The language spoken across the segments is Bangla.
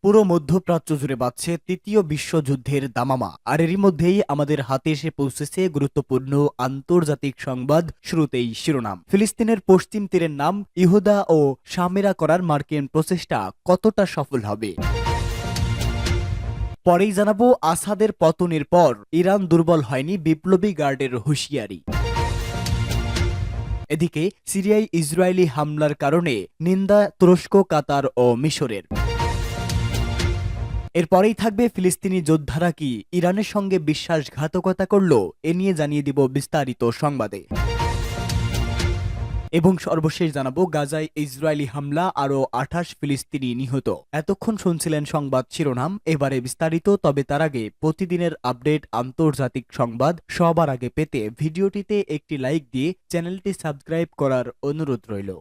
পুরো মধ্যপ্রাচ্য জুড়ে বাজছে তৃতীয় বিশ্বযুদ্ধের দামামা। আর এরই মধ্যেই আমাদের হাতে এসে পৌঁছেছে গুরুত্বপূর্ণ আন্তর্জাতিক সংবাদ। শুরুতেই শিরোনাম। ফিলিস্তিনের পশ্চিম তীরের নাম ইহুদা ও সামেরা করার মার্কিন প্রচেষ্টা কতটা সফল হবে, পরেই জানাবো। আসাদের পতনের পর ইরান দুর্বল হয়নি, বিপ্লবী গার্ডের হুঁশিয়ারি। এদিকে সিরিয়ায় ইসরায়েলি হামলার কারণে নিন্দা তুরস্ক, কাতার ও মিশরের। এরপরেই থাকবে ফিলিস্তিনি যোদ্ধারা কি ইরানের সঙ্গে বিশ্বাসঘাতকতা করল, এ নিয়ে জানিয়ে দিব বিস্তারিত সংবাদে। এবং সর্বশেষ জানাবো গাজায় ইসরায়েলি হামলা, আরও 28 ফিলিস্তিনি নিহত। এতক্ষণ শুনছিলেন সংবাদ শিরোনাম, এবারে বিস্তারিত। তবে তার আগে প্রতিদিনের আপডেট আন্তর্জাতিক সংবাদ সবার আগে পেতে ভিডিওটিতে একটি লাইক দিয়ে চ্যানেলটি সাবস্ক্রাইব করার অনুরোধ রইল।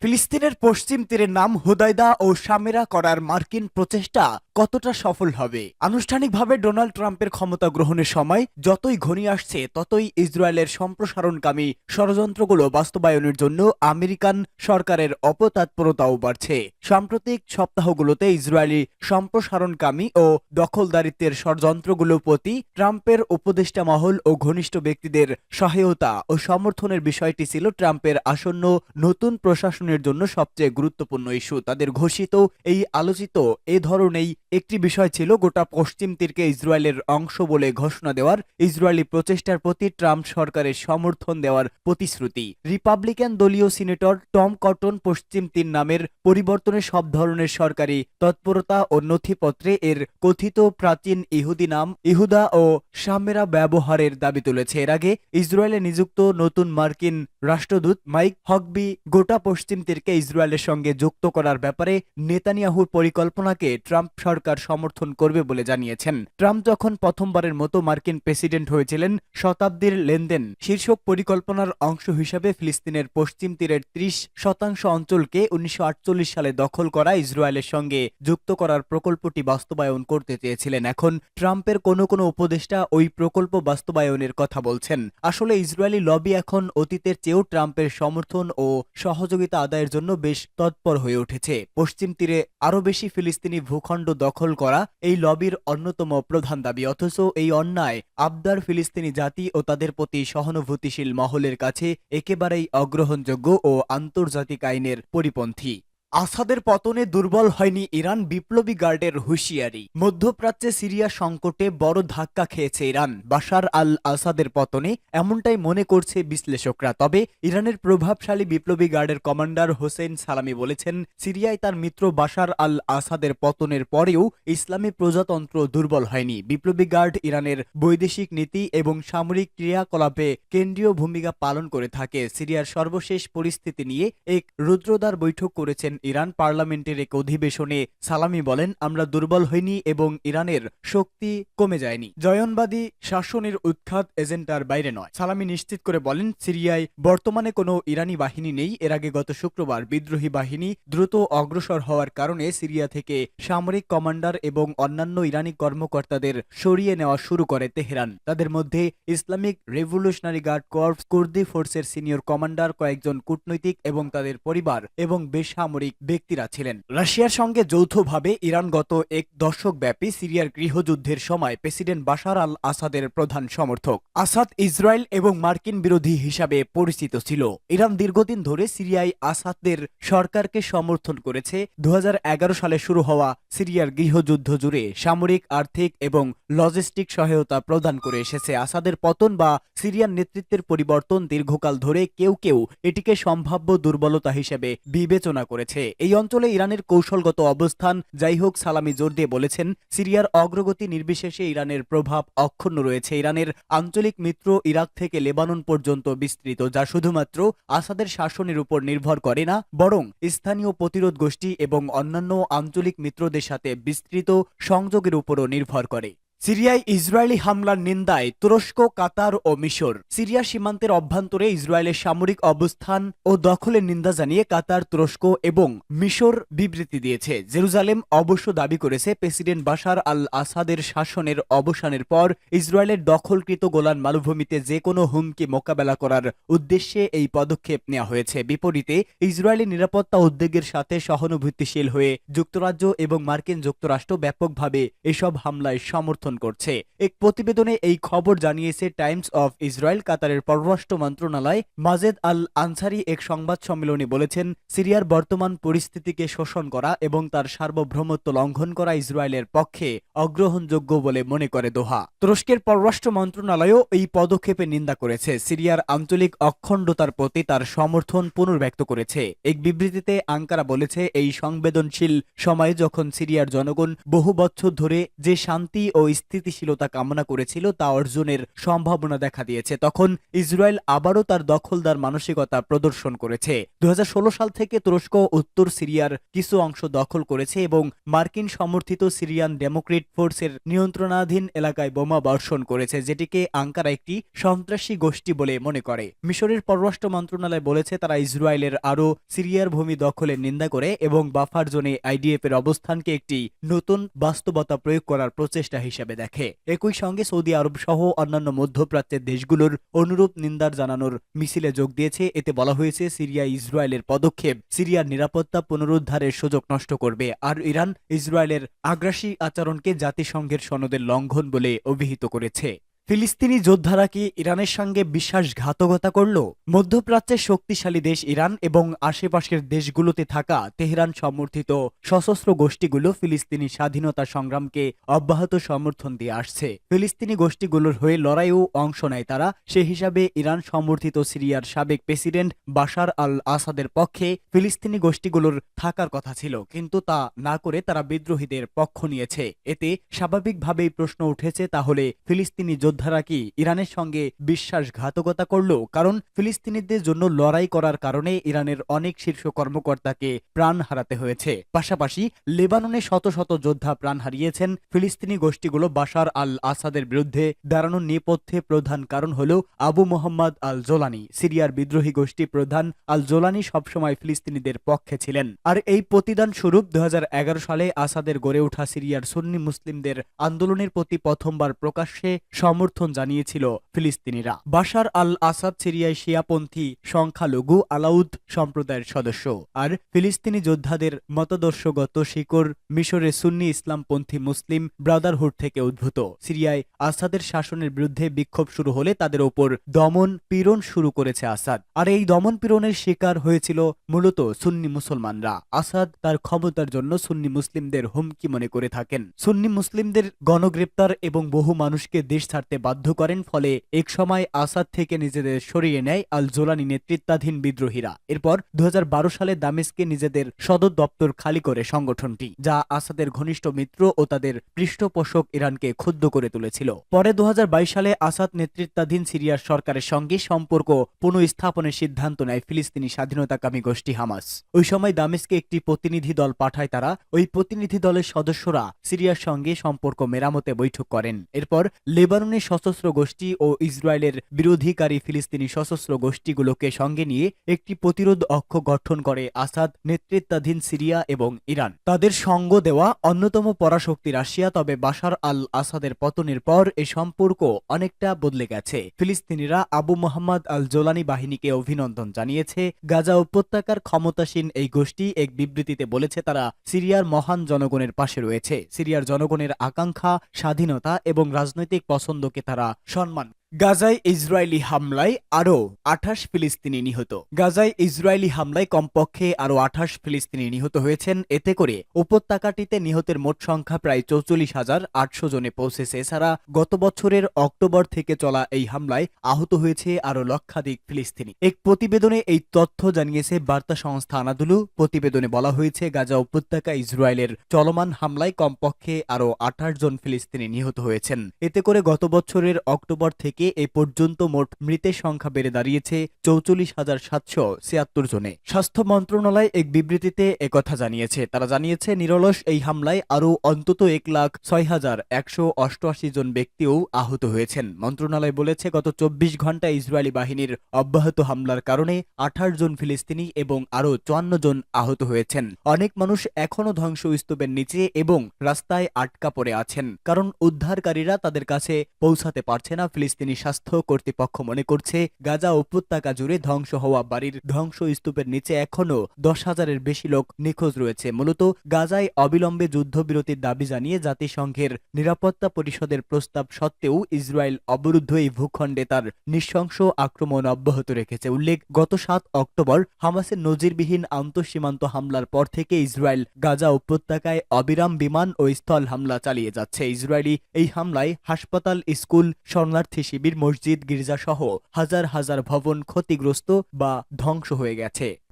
ফিলিস্তিনের পশ্চিম তীরের নাম হুদাইদা ও সামেরা করার মার্কিন প্রচেষ্টা কতটা সফল হবে? আনুষ্ঠানিকভাবে ডোনাল্ড ট্রাম্পের ক্ষমতা গ্রহণের সময় যতই ঘনিয়ে আসছে, ততই ইসরায়েলের সম্প্রসারণকামী ষড়যন্ত্রগুলো বাস্তবায়নের জন্য আমেরিকান সরকারের অপতৎপরতাও বাড়ছে। সাম্প্রতিক সপ্তাহগুলোতে ইসরায়েলি সম্প্রসারণকামী ও দখলদারিত্বের ষড়যন্ত্রগুলোর প্রতি ট্রাম্পের উপদেষ্টা মহল ও ঘনিষ্ঠ ব্যক্তিদের সহায়তা ও সমর্থনের বিষয়টি ছিল ট্রাম্পের আসন্ন নতুন প্রশাসনের জন্য সবচেয়ে গুরুত্বপূর্ণ ইস্যু। তাদের ঘোষিত এই আলোচিত এ ধরনেরই একটি বিষয় ছিল গোটা পশ্চিম তীরকে ইসরায়েলের অংশ বলে ঘোষণা দেওয়ার ইসরায়েলি প্রচেষ্টার প্রতি ট্রাম্প সরকারের সমর্থন দেওয়ার প্রতিশ্রুতি। রিপাবলিকান দলীয় সিনেটর টম কটন পশ্চিম তীর নামের পরিবর্তনে সব ধরনের সরকারি তৎপরতা ও নথিপত্রে এর কথিত প্রাচীন ইহুদি নাম ইহুদা ও সামেরা ব্যবহারের দাবি তুলেছে। এর আগে ইসরায়েলে নিযুক্ত নতুন মার্কিন রাষ্ট্রদূত মাইক হকবি গোটা পশ্চিম তীরকে ইসরায়েলের সঙ্গে যুক্ত করার ব্যাপারে নেতানিয়াহুর পরিকল্পনাকে ট্রাম্প সরকার সমর্থন করবে বলে জানিয়েছেন। ট্রাম্প যখন প্রথমবারের মতো মার্কিন প্রেসিডেন্ট হয়েছিলেন, শতাব্দীর লেনদেন শীর্ষক পরিকল্পনার অংশ হিসাবে ফিলিস্তিনের পশ্চিম তীরের 30% অঞ্চলকে 1948 সালে দখল করা ইসরায়েলের সঙ্গে যুক্ত করার প্রকল্পটি বাস্তবায়ন করতে চেয়েছিলেন। এখন ট্রাম্পের কোনো উপদেষ্টা ওই প্রকল্প বাস্তবায়নের কথা বলছেন। আসলে ইসরায়েলি লবি এখন অতীতের চেয়েও ট্রাম্পের সমর্থন ও সহযোগিতা আদায়ের জন্য বেশ তৎপর হয়ে উঠেছে। পশ্চিম তীরে আরও বেশি ফিলিস্তিনি ভূখণ্ড দখল করা এই লবির অন্যতম প্রধান দাবি। অথচ এই অন্যায় আবদার ফিলিস্তিনি জাতি ও তাদের প্রতি সহানুভূতিশীল মহলের কাছে একেবারেই অগ্রহণযোগ্য ও আন্তর্জাতিক আইনের পরিপন্থী। আসাদের পতনে দুর্বল হয়নি ইরান, বিপ্লবী গার্ডের হুঁশিয়ারি। মধ্যপ্রাচ্যে সিরিয়া সংকটে বড় ধাক্কা খেয়েছে ইরান বাশার আল আসাদের পতনে, এমনটাই মনে করছে বিশ্লেষকরা। তবে ইরানের প্রভাবশালী বিপ্লবী গার্ডের কমান্ডার হোসেন সালামি বলেছেন, সিরিয়ায় তার মিত্র বাশার আল আসাদের পতনের পরেও ইসলামী প্রজাতন্ত্র দুর্বল হয়নি। বিপ্লবী গার্ড ইরানের বৈদেশিক নীতি এবং সামরিক ক্রিয়াকলাপে কেন্দ্রীয় ভূমিকা পালন করে থাকে। সিরিয়ার সর্বশেষ পরিস্থিতি নিয়ে এক রুদ্রদ্বার বৈঠক করেছেন ইরান। পার্লামেন্টের এক অধিবেশনে সালামি বলেন, আমরা দুর্বল হইনি এবং ইরানের শক্তি কমে যায়নি। জয়নবাদী শাসনের উৎখাত এজেন্ডার বাইরে নয়। সালামি নিশ্চিত করে বলেন, সিরিয়ায় বর্তমানে কোনো ইরানি বাহিনী নেই। এর আগে গত শুক্রবার বিদ্রোহী বাহিনী দ্রুত অগ্রসর হওয়ার কারণে সিরিয়া থেকে সামরিক কমান্ডার এবং অন্যান্য ইরানি কর্মকর্তাদের সরিয়ে নেওয়া শুরু করে তেহরান। তাদের মধ্যে ইসলামিক রেভলিউশনারি গার্ড কর্পস কুর্দি ফোর্সের সিনিয়র কমান্ডার, কয়েকজন কূটনৈতিক এবং তাদের পরিবার এবং বেসামরিক ব্যক্তিরা ছিলেন। রাশিয়ার সঙ্গে যৌথভাবে ইরান গত এক দশক ব্যাপী সিরিয়ার গৃহযুদ্ধের সময় প্রেসিডেন্ট বাশার আল আসাদের প্রধান সমর্থক। আসাদ ইসরায়েল এবং মার্কিন বিরোধী হিসাবে পরিচিত ছিল। ইরান দীর্ঘদিন ধরে সিরিয়ায় আসাদের সরকারকে সমর্থন করেছে। 2011 সালে শুরু হওয়া সিরিয়ার গৃহযুদ্ধ জুড়ে সামরিক, আর্থিক এবং লজিস্টিক সহায়তা প্রদান করে এসেছে। আসাদের পতন বা সিরিয়ার নেতৃত্বের পরিবর্তন দীর্ঘকাল ধরে কেউ কেউ এটিকে সম্ভাব্য দুর্বলতা হিসেবে বিবেচনা করেছে। এই অঞ্চলে ইরানের কৌশলগত অবস্থান যাই হোক, সালামি জোর দিয়ে বলেছেন, সিরিয়ার অগ্রগতি নির্বিশেষে ইরানের প্রভাব অক্ষুণ্ণ রয়েছে। ইরানের আঞ্চলিক মিত্র ইরাক থেকে লেবানন পর্যন্ত বিস্তৃত, যা শুধুমাত্র আসাদের শাসনের উপর নির্ভর করে না, বরং স্থানীয় প্রতিরোধ গোষ্ঠী এবং অন্যান্য আঞ্চলিক মিত্রদের সাথে বিস্তৃত সংযোগের উপরও নির্ভর করে। সিরিয়ায় ইসরায়েলি হামলার নিন্দায় তুরস্ক, কাতার ও মিশর। সিরিয়া সীমান্তের অভ্যন্তরে ইসরায়েলের সামরিক অবস্থান ও দখলের নিন্দা জানিয়ে কাতার, তুরস্ক এবং মিশর বিবৃতি দিয়েছে। জেরুজালেম অবশ্য দাবি করেছে প্রেসিডেন্ট বাশার আল আসাদের শাসনের অবসানের পর ইসরায়েলের দখলকৃত গোলান মালভূমিতে যে কোনো হুমকি মোকাবেলা করার উদ্দেশ্যে এই পদক্ষেপ নেওয়া হয়েছে। বিপরীতে ইসরায়েলি নিরাপত্তা উদ্বেগের সাথে সহানুভূতিশীল হয়ে যুক্তরাজ্য এবং মার্কিন যুক্তরাষ্ট্র ব্যাপকভাবে এসব হামলায় সমর্থন করছে। এক প্রতিবেদনে এই খবর জানিয়েছে টাইমস অফ ইসরায়েল। কাতারের পররাষ্ট্র মন্ত্রণালয় মাজেদ আল আনসারি এক সংবাদ সম্মেলনে বলেছেন, সিরিয়ার বর্তমান পরিস্থিতিকে শোষণ করা এবং তার সার্বভৌমত্ব লঙ্ঘন করা ইসরায়েলের পক্ষে অগ্রহণযোগ্য বলে মনে করে দোহা। তুরস্কের পররাষ্ট্র মন্ত্রণালয়ও এই পদক্ষেপে নিন্দা করেছে। সিরিয়ার আঞ্চলিক অখণ্ডতার প্রতি তার সমর্থন পুনর্ব্যক্ত করেছে। এক বিবৃতিতে আঙ্কারা বলেছে, এই সংবেদনশীল সময়ে যখন সিরিয়ার জনগণ বহু বছর ধরে যে শান্তি ও স্থিতিশীলতা কামনা করেছিল তা অর্জনের সম্ভাবনা দেখা দিয়েছে, তখন ইসরায়েল আবারও তার দখলদার মানসিকতা প্রদর্শন করেছে। 2016 সাল থেকে তুরস্ক উত্তর সিরিয়ার কিছু অংশ দখল করেছে এবং মার্কিন সমর্থিত সিরিয়ান ডেমোক্রেট ফোর্সের নিয়ন্ত্রণাধীন এলাকায় বোমা বর্ষণ করেছে, যেটিকে আঙ্কারা একটি সন্ত্রাসী গোষ্ঠী বলে মনে করে। মিশরের পররাষ্ট্র মন্ত্রণালয় বলেছে, তারা ইসরায়েলের আরও সিরিয়ার ভূমি দখলের নিন্দা করে এবং বাফার জোনে আইডিএফ এর অবস্থানকে একটি নতুন বাস্তবতা প্রয়োগ করার প্রচেষ্টা হিসেবে দেখে। একই সঙ্গে সৌদি আরব সহ অন্যান্য মধ্যপ্রাচ্যের দেশগুলোর অনুরূপ নিন্দার জানানোর মিছিলে যোগ দিয়েছে। এতে বলা হয়েছে, সিরিয়া ইসরায়েলের পদক্ষেপ সিরিয়ার নিরাপত্তা পুনরুদ্ধারের সুযোগ নষ্ট করবে, আর ইরান ইসরায়েলের আগ্রাসী আচরণকে জাতিসংঘের সনদের লঙ্ঘন বলে অভিহিত করেছে। ফিলিস্তিনি যোদ্ধারা কি ইরানের সঙ্গে বিশ্বাসঘাতকতা করল? মধ্যপ্রাচ্যের শক্তিশালী দেশ ইরান এবং আশেপাশের দেশগুলোতে থাকা তেহরান সমর্থিত সশস্ত্র গোষ্ঠীগুলো ফিলিস্তিনি স্বাধীনতা সংগ্রামকে অব্যাহত সমর্থন দিয়ে আসছে। ফিলিস্তিনি গোষ্ঠীগুলোর হয়ে লড়াইয়েও অংশ নেয় তারা। সে হিসাবে ইরান সমর্থিত সিরিয়ার সাবেক প্রেসিডেন্ট বাশার আল আসাদের পক্ষে ফিলিস্তিনি গোষ্ঠীগুলোর থাকার কথা ছিল, কিন্তু তা না করে তারা বিদ্রোহীদের পক্ষ নিয়েছে। এতে স্বাভাবিকভাবেই প্রশ্ন উঠেছে, তাহলে ফিলিস্তিনি যোদ্ধারা কি ইরানের সঙ্গে বিশ্বাসঘাতকতা করল? কারণ ফিলিস্তিনিদের জন্য লড়াই করার কারণে ইরানের অনেক শীর্ষ কর্মকর্তাকে প্রাণ হারাতে হয়েছে। পাশাপাশি লেবাননে শত শত যোদ্ধা প্রাণ হারিয়েছেন। ফিলিস্তিনি গোষ্ঠীগুলো বাশার আল আসাদের বিরুদ্ধে দাঁড়ানোর নেপথ্যে প্রধান কারণ হল আবু মোহাম্মদ আল জোলানি। সিরিয়ার বিদ্রোহী গোষ্ঠী প্রধান আল জোলানি সবসময় ফিলিস্তিনিদের পক্ষে ছিলেন। আর এই প্রতিদান স্বরূপ 2011 সালে আসাদের গড়ে ওঠা সিরিয়ার সুন্নি মুসলিমদের আন্দোলনের প্রতি প্রথমবার প্রকাশ্যে সমর্থন জানিয়েছিল ফিলিস্তিনিরা। বাশার আল আসাদ সিরিয়ায় শিয়াপন্থী সংখ্যালঘু আলাউদ সম্প্রদায়ের সদস্য, আর ফিলিস্তিনি যোদ্ধাদের মতাদর্শগত শিকড় মিশরের সুন্নি ইসলামপন্থী মুসলিম ব্রাদারহুড থেকে উদ্ভূত। সিরিয়ায় আসাদের শাসনের বিরুদ্ধে বিক্ষোভ শুরু হলে তাদের ওপর দমন পীড়ন শুরু করেছে আসাদ, আর এই দমন পীড়নের শিকার হয়েছিল মূলত সুন্নি মুসলমানরা। আসাদ তার ক্ষমতার জন্য সুন্নি মুসলিমদের হুমকি মনে করে থাকেন। সুন্নি মুসলিমদের গণগ্রেপ্তার এবং বহু মানুষকে দেশ ছাড়তে বাধ্য করেন। ফলে এক সময় আসাদ থেকে নিজেদের সরিয়ে নেয় আল জোলানি নেতৃত্বাধীন বিদ্রোহীরা। এরপর 2012 সালে দামেস্কে নিজেদের সদর দপ্তর খালি করে সংগঠনটি, যা আসাদের ঘনিষ্ঠ মিত্র ও তাদের পৃষ্ঠপোষক ইরানকে ক্ষুব্ধ করে তুলেছিল। পরে 2022 সালে আসাদ নেতৃত্বাধীন সিরিয়ার সরকারের সঙ্গে সম্পর্ক পুনঃস্থাপনের সিদ্ধান্ত নেয় ফিলিস্তিনি স্বাধীনতাকামী গোষ্ঠী হামাস। ওই সময় দামেস্কে একটি প্রতিনিধি দল পাঠায় তারা। ওই প্রতিনিধি দলের সদস্যরা সিরিয়ার সঙ্গে সম্পর্ক মেরামতে বৈঠক করেন। এরপর লেবাননের সশস্ত্র গোষ্ঠী ও ইসরায়েলের বিরোধীকারী ফিলিস্তিনি সশস্ত্র গোষ্ঠীগুলোকে সঙ্গে নিয়ে একটি প্রতিরোধ অক্ষ গঠন করে আসাদ নেতৃত্বাধীন সিরিয়া এবং ইরান। তাদের সঙ্গ দেওয়া অন্যতম পরাশক্তি রাশিয়া। তবে বাশার আল আসাদের পতনের পর এ সম্পর্ক অনেকটা বদলে গেছে। ফিলিস্তিনিরা আবু মোহাম্মদ আল জোলানি বাহিনীকে অভিনন্দন জানিয়েছে। গাজা উপত্যকার ক্ষমতাসীন এই গোষ্ঠী এক বিবৃতিতে বলেছে, তারা সিরিয়ার মহান জনগণের পাশে রয়েছে। সিরিয়ার জনগণের আকাঙ্ক্ষা, স্বাধীনতা এবং রাজনৈতিক পছন্দকে তারা সম্মান। গাজায় ইসরায়েলি হামলায় আরও 28 ফিলিস্তিনি নিহত। গাজায় ইসরায়েলি হামলায় কমপক্ষে আরও 28 ফিলিস্তিনি নিহত হয়েছেন। এতে করে উপত্যকাটিতে নিহতের মোট সংখ্যা প্রায় 44,800 জনে পৌঁছেছে। এছাড়া গত বছরের অক্টোবর থেকে চলা এই হামলায় আহত হয়েছে আরও লক্ষাধিক ফিলিস্তিনি। এক প্রতিবেদনে এই তথ্য জানিয়েছে বার্তা সংস্থা আনাদুলু। প্রতিবেদনে বলা হয়েছে, গাজা উপত্যকা ইসরায়েলের চলমান হামলায় কমপক্ষে আরও 28 জন ফিলিস্তিনি নিহত হয়েছেন। এতে করে গত বছরের অক্টোবর থেকে থেকে এ পর্যন্ত মোট মৃতের সংখ্যা বেড়ে দাঁড়িয়েছে 44,776 জনে। স্বাস্থ্য মন্ত্রণালয় এক বিবৃতিতে একথা জানিয়েছে। তারা জানিয়েছে, নিরলস এই হামলায় আরও অন্তত 1,06,188 জন ব্যক্তিও আহত হয়েছেন। মন্ত্রণালয় বলেছে, গত 24 ঘন্টায় ইসরায়েলি বাহিনীর অব্যাহত হামলার কারণে 28 জন ফিলিস্তিনি এবং আরও 54 জন আহত হয়েছেন। অনেক মানুষ এখনও ধ্বংসস্তূপের নিচে এবং রাস্তায় আটকা পড়ে আছেন, কারণ উদ্ধারকারীরা তাদের কাছে পৌঁছাতে পারছে না। ফিলিস্তিনি স্বাস্থ্য কর্তৃপক্ষ মনে করছে, গাজা উপত্যকা জুড়ে ধ্বংস হওয়া বাড়ির ধ্বংসস্তূপের নিচে এখনও 10,000-এর বেশি লোক নিখোঁজ রয়েছে। মূলত গাজায় অবিলম্বে যুদ্ধবিরতির দাবি জানিয়ে জাতিসংঘের নিরাপত্তা পরিষদের প্রস্তাব সত্ত্বেও ইসরায়েল অবরুদ্ধ এই ভূখণ্ডে তার নৃশংস আক্রমণ অব্যাহত রেখেছে। উল্লেখ, গত 7 অক্টোবর হামাসের নজিরবিহীন আন্তঃসীমান্ত হামলার পর থেকে ইসরায়েল গাজা উপত্যকায় অবিরাম বিমান ও স্থল হামলা চালিয়ে যাচ্ছে। ইসরায়েলি এই হামলায় হাসপাতাল, স্কুল, শরণার্থী শিবির, মসজিদ, গির্জাসহ হাজার হাজার ভবন ক্ষতিগ্রস্ত বা ধ্বংস হয়ে গেছে।